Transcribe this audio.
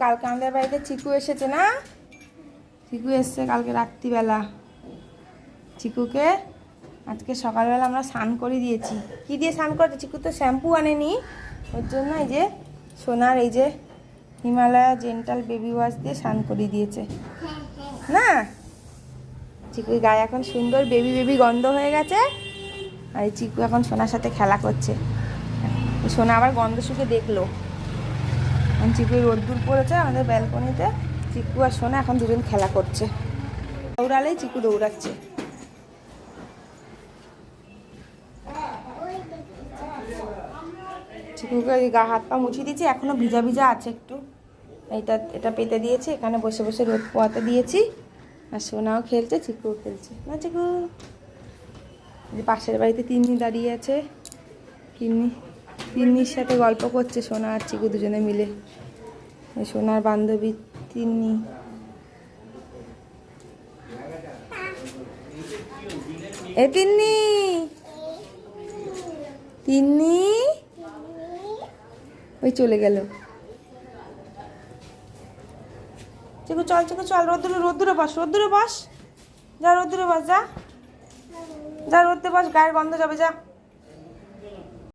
কালকে আমাদের বাড়িতে চিকু এসেছে না? চিকু এসছে কালকে রাত্রিবেলা। চিকুকে আজকে সকালবেলা আমরা স্নান করে দিয়েছি। কী দিয়ে স্নান করতে? চিকু তো শ্যাম্পু আনেনি, ওর জন্য এই যে সোনার এই যে হিমালয়া জেন্টাল বেবি ওয়াশ দিয়ে স্নান করিয়ে দিয়েছে না। চিকুর গায়ে এখন সুন্দর বেবি বেবি গন্ধ হয়ে গেছে। আর এই চিকু এখন সোনার সাথে খেলা করছে। সোনা আবার গন্ধ শুকে দেখলো। এখন চিকু রোদ্দুর পড়েছে আমাদের ব্যালকনিতে, চিকু আর সোনা এখন দুজন খেলা করছে। দৌড়ালেই চিকু দৌড়াচ্ছে। চিকুকে গা হাত পা মুছিয়ে দিয়েছি, এখনো ভিজা ভিজা আছে একটু। এটা পেতে দিয়েছি, এখানে বসে বসে রোদ পোয়াতে দিয়েছি। আর সোনাও খেলছে, চিকুও খেলছে না। চিকু যে পাশের বাড়িতে তিন্নি দাঁড়িয়ে আছে, তিন্নির সাথে গল্প করছে সোনা আর চিকু দুজনে মিলে। সোনার বান্ধবী তিন্নি। এ তিন্নি, তিন্নি ওই চলে গেল। চিকু চল, চিকু চল, রোদ্দুরে বস, রোদ্দুরে বস, যা রোদ্দুরে বস, যা যা রোদ্দুরে বস, গায়ের গন্ধ যাবে, যা।